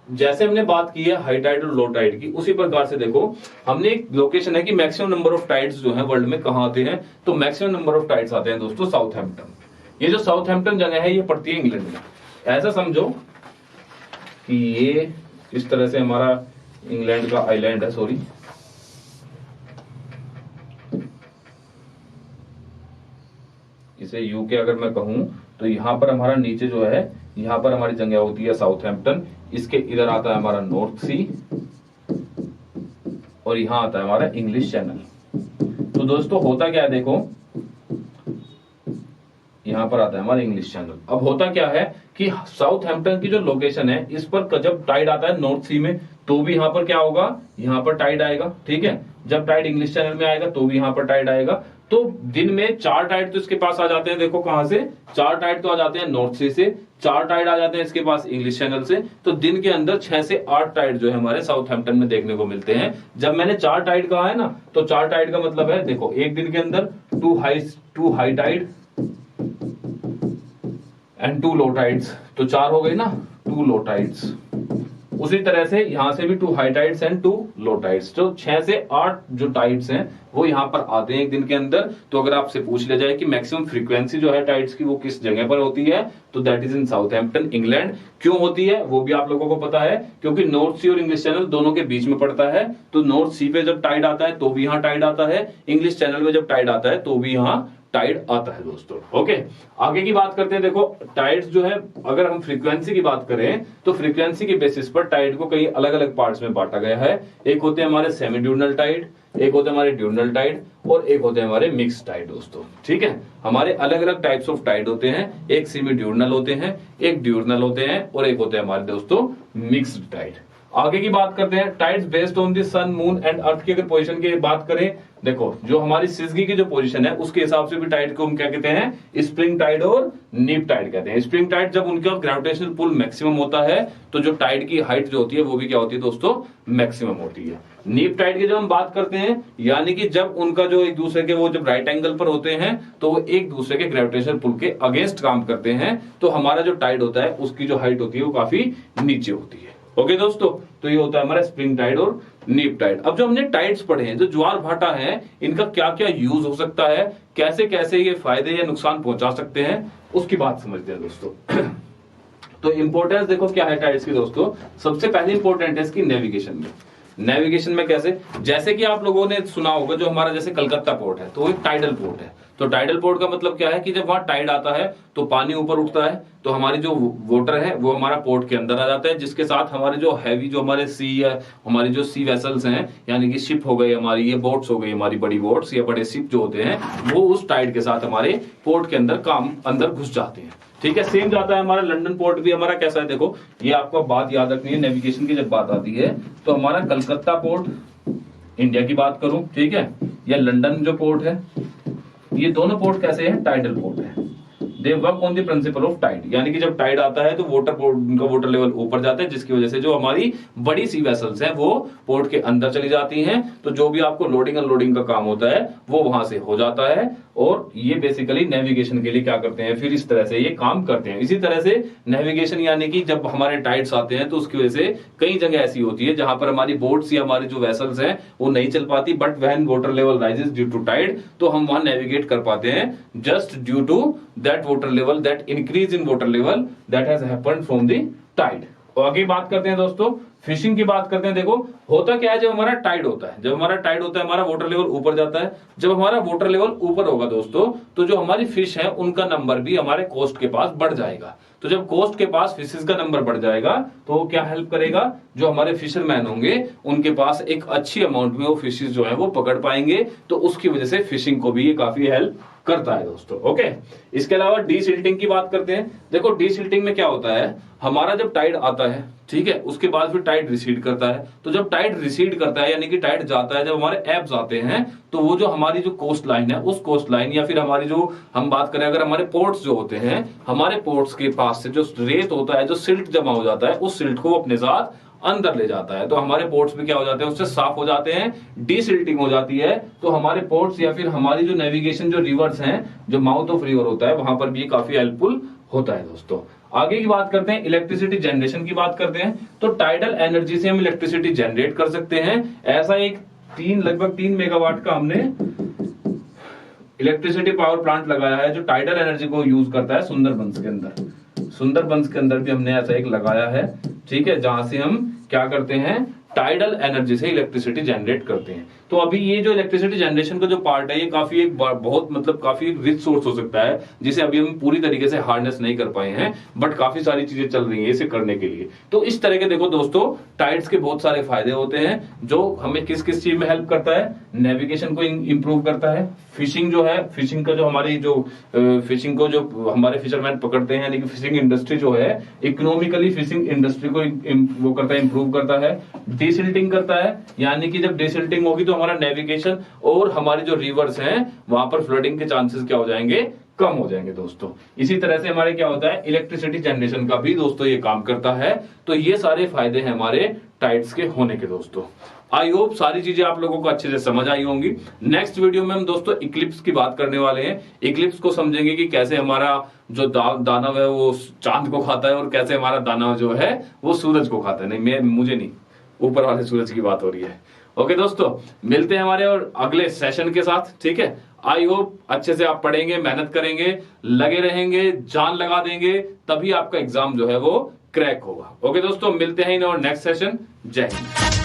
जैसे हमने बात की है हाई टाइड और लो टाइड की, उसी प्रकार से देखो हमने एक लोकेशन है कि मैक्सिमम नंबर ऑफ टाइड्स जो है वर्ल्ड में कहां आते हैं, तो मैक्सिमम नंबर ऑफ टाइड्स आते हैं दोस्तों साउथहैम्पटन। ये जो साउथहैम्पटन जगह है ये पड़ती है इंग्लैंड में। ऐसा समझो कि ये इस तरह से हमारा इंग्लैंड का आइलैंड है, सॉरी, इसे यूके अगर मैं कहूं, तो यहां पर हमारा नीचे जो है, यहां पर हमारी जगह होती है साउथहैम्पटन। इसके इधर आता है हमारा नॉर्थ सी और यहां आता है हमारा इंग्लिश चैनल। तो दोस्तों होता क्या है, देखो यहां पर आता है हमारा इंग्लिश चैनल। अब होता क्या है कि साउथहैम्पटन की जो लोकेशन है, इस पर जब टाइड आता है नॉर्थ सी में, तो भी यहां पर क्या होगा, यहां पर टाइड आएगा, ठीक है। जब टाइड इंग्लिश चैनल में आएगा तो भी यहां पर टाइड आएगा। तो दिन में 4 टाइड तो इसके पास आ जाते हैं, देखो कहां से, 4 टाइड तो आ जाते हैं नॉर्थ सी से, 4 टाइड आ जाते हैं इसके पास इंग्लिश चैनल से। तो दिन के अंदर 6 से 8 टाइड जो है हमारे साउथहैम्पटन में देखने को मिलते हैं। जब मैंने 4 टाइड कहा है ना, तो 4 टाइड का मतलब है, देखो एक दिन के अंदर 2 high tide and 2 low tides, तो 4 हो गई ना, 2 लो टाइड्स। उसी तरह से यहां से भी 2 high tides and 2 low tides, तो 6 से 8 जो टाइड्स हैं वो यहां पर आते हैं एक दिन के अंदर। तो अगर आपसे पूछ लिया जाए कि मैक्सिमम फ्रीक्वेंसी जो है टाइड्स की वो किस जगह पर होती है, तो that is in Southampton England. क्यों होती है वो भी आप लोगों को पता है, क्योंकि नॉर्थ सी और इंग्लिश चैनल दोनों के बीच में पड़ता है। तो नॉर्थ सी पे जब टाइड आता है तो भी यहाँ टाइड आता है, इंग्लिश चैनल में जब टाइड आता है तो भी यहाँ टाइड आता है दोस्तों। ओके, आगे की बात करते हैं। देखो टाइड्स जो है, अगर हम फ्रीक्वेंसी की बात करें तो फ्रीक्वेंसी के बेसिस पर टाइड को कई अलग अलग पार्ट्स में बांटा गया है। एक होते हैं हमारे सेमी ड्यूरनल टाइड, एक होते हैं हमारे ड्यूरनल टाइड और एक होते हैं हमारे मिक्स टाइड दोस्तों। ठीक है, हमारे अलग अलग टाइप्स ऑफ टाइड होते हैं। एक सेमी ड्यूरनल होते हैं, एक ड्यूरनल होते हैं और एक होते हैं हमारे दोस्तों मिक्स्ड टाइड। आगे की बात करते हैं। Tides based on the sun, moon and earth की अगर पोजीशन की बात करें, देखो जो हमारी सिजगी की जो पोजीशन है उसके हिसाब से भी टाइड को हम क्या कहते हैं, स्प्रिंग टाइड और नीप टाइड कहते हैं। स्प्रिंग टाइड जब उनका ग्रेविटेशनल पुल मैक्सिमम होता है तो जो टाइड की हाइट जो होती है वो भी क्या होती है दोस्तों, मैक्सिमम होती है। नीप टाइड की जब हम बात करते हैं, यानी कि जब उनका जो एक दूसरे के वो जब राइट एंगल पर होते हैं तो वो एक दूसरे के ग्रेविटेशनल पुल के अगेंस्ट काम करते हैं, तो हमारा जो टाइड होता है उसकी जो हाइट होती है वो काफी नीचे होती है। ओके दोस्तों, तो ये होता है हमारा स्प्रिंग टाइड और नीप टाइड। अब जो हमने टाइड्स पढ़े हैं, जो ज्वार भाटा है, इनका क्या क्या यूज हो सकता है, कैसे कैसे ये फायदे या नुकसान पहुंचा सकते हैं, उसकी बात समझते हैं दोस्तों। तो इंपॉर्टेंस देखो क्या है टाइड्स की दोस्तों। सबसे पहले इंपॉर्टेंट है इसकी नेविगेशन में। नेविगेशन में कैसे, जैसे कि आप लोगों ने सुना होगा जो हमारा जैसे कलकत्ता पोर्ट है तो वो एक टाइडल पोर्ट है। तो टाइडल पोर्ट का मतलब क्या है कि जब वहां टाइड आता है तो पानी ऊपर उठता है, तो हमारी जो वाटर है वो हमारा पोर्ट के अंदर आ जाता है, जिसके साथ हमारे जो हैवी जो हमारे सी या हमारी जो सी वेसल्स हैं, यानी कि शिप हो गई हमारी, ये बोट्स हो गई हमारी, बड़ी बोट्स या बड़े शिप जो होते हैं वो उस टाइड के साथ हमारे पोर्ट के अंदर घुस जाते हैं। ठीक है, सेम जाता है हमारा लंदन पोर्ट भी हमारा कैसा है, देखो ये आपको बात याद रखनी है नेविगेशन की जब बात आती है। तो हमारा कलकत्ता पोर्ट इंडिया की बात करूं, ठीक है, या लंदन जो पोर्ट है, ये दोनों पोर्ट कैसे हैं, टाइडल पोर्ट है। They work on the principle of tide, यानी कि जब टाइड आता है तो उनका वाटर लेवल ऊपर जाता है, जिसकी वजह से जो हमारी बड़ी सी वेसल्स हैं वो पोर्ट के अंदर चली जाती हैं। तो जो भी आपको लोडिंग अनलोडिंग का काम होता है वो वहां से हो जाता है, और ये बेसिकली नेविगेशन के लिए क्या करते हैं, फिर इस तरह से ये काम करते हैं। इसी तरह से नेविगेशन, यानी कि जब हमारे टाइड्स आते हैं तो उसकी वजह से कई जगह ऐसी होती है जहां पर हमारी बोट्स या हमारी जो वेसल्स हैं वो नहीं चल पाती, but when water level rises due to tide, तो हम वहां नेविगेट कर पाते हैं just due to that water level, that increase in water level that has happened from the tide. और आगे बात करते हैं दोस्तों, फिशिंग की बात करते हैं। देखो होता क्या है, जब हमारा टाइड होता है, हमारा वाटर लेवल ऊपर जाता है। जब हमारा वाटर लेवल ऊपर होगा दोस्तों, तो जो हमारी फिश है उनका नंबर भी हमारे कोस्ट के पास बढ़ जाएगा। तो जब कोस्ट के पास फिशेस का नंबर बढ़ जाएगा तो वो क्या हेल्प करेगा, जो हमारे फिशरमैन होंगे उनके पास एक अच्छी अमाउंट में वो फिशेस जो है वो पकड़ पाएंगे, तो उसकी वजह से फिशिंग को भी ये काफी हेल्प करता है दोस्तों। ओके, इसके अलावा डीसिल्टिंग की बात करते हैं। देखो डीसिल्टिंग में क्या होता है, हमारा जब टाइड आता है, ठीक है, उसके बाद फिर टाइड रिसीड करता है। तो जब टाइड रिसीड करता है, यानी कि टाइड जाता है, जब हमारे एब्स आते हैं, तो वो जो हमारी जो कोस्ट लाइन है, उस कोस्ट लाइन या फिर हमारी जो हम बात करें, अगर हमारे पोर्ट्स जो होते हैं, हमारे पोर्ट्स के पास से जो रेत होता है, जो सिल्ट जमा हो जाता है, उस सिल्ट को अपने साथ अंदर ले जाता है। तो हमारे पोर्ट्स भी क्या हो जाते हैं, उससे साफ हो जाते हैं, डीसिल्टिंग हो जाती है। तो हमारे पोर्ट्स या फिर हमारी जो नेविगेशन जो रिवर्स हैं, जो माउथ ऑफ रिवर होता है, वहां पर भी काफी हेल्पफुल होता है दोस्तों। आगे की बात करते हैं, इलेक्ट्रिसिटी जनरेशन की बात करते हैं। तो टाइडल एनर्जी से हम इलेक्ट्रिसिटी जनरेट कर सकते हैं। ऐसा एक लगभग 3 मेगावाट का हमने इलेक्ट्रिसिटी पावर प्लांट लगाया है जो टाइडल एनर्जी को यूज करता है सुंदरबंस के अंदर। सुंदरबंस के अंदर भी हमने ऐसा एक लगाया है, ठीक है, जहां से हम क्या करते हैं, टाइडल एनर्जी से इलेक्ट्रिसिटी जनरेट करते हैं। तो अभी ये जो इलेक्ट्रिसिटी जनरेशन का जो पार्ट है, ये काफी एक बहुत मतलब काफी रिच सोर्स हो सकता है, जिसे अभी हम पूरी तरीके से हार्नेस नहीं कर पाए हैं, बट काफी सारी चीजें चल रही हैं इसे करने के लिए। तो इस तरह के देखो दोस्तों, टाइड्स के बहुत सारे फायदे होते हैं, जो हमें किस किस चीज में हेल्प करता है, नेविगेशन को इंप्रूव करता है, फिशिंग जो है, फिशिंग का जो हमारी जो फिशिंग को जो हमारे फिशरमैन पकड़ते हैं, यानी कि फिशिंग इंडस्ट्री जो है, इकोनॉमिकली फिशिंग इंडस्ट्री को वो करता है, इंप्रूव करता है। डीसिल्टिंग करता है, यानी कि जब डीसिल्टिंग होगी तो हमारा नेविगेशन और हमारी जो रिवर्स हैं वहां पर फ्लडिंग के चांसेस क्या हो जाएंगे, कम हो जाएंगे दोस्तों। इसी तरह से हमारे क्या होता है, इलेक्ट्रिसिटी जनरेशन का भी दोस्तों ये काम करता है। तो ये सारे फायदे हैं हमारे टाइड्स के होने के दोस्तों। आई होप सारी चीजें आप लोगों को अच्छे से समझ आई होंगी। नेक्स्ट वीडियो में हम दोस्तों इक्लिप्स की बात करने वाले हैं। इक्लिप्स को समझेंगे कि कैसे हमारा जो दानव है वो चांद को खाता है और कैसे हमारा दानव जो है वो सूरज को खाता है। नहीं, मुझे नहीं, ऊपर वाले सूरज की बात हो रही है। ओके दोस्तों, मिलते हैं हमारे और अगले सेशन के साथ, ठीक है। आई होप अच्छे से आप पढ़ेंगे, मेहनत करेंगे, लगे रहेंगे, जान लगा देंगे, तभी आपका एग्जाम जो है वो क्रैक होगा। ओके दोस्तों, मिलते हैं इन और नेक्स्ट सेशन। जय हिंद।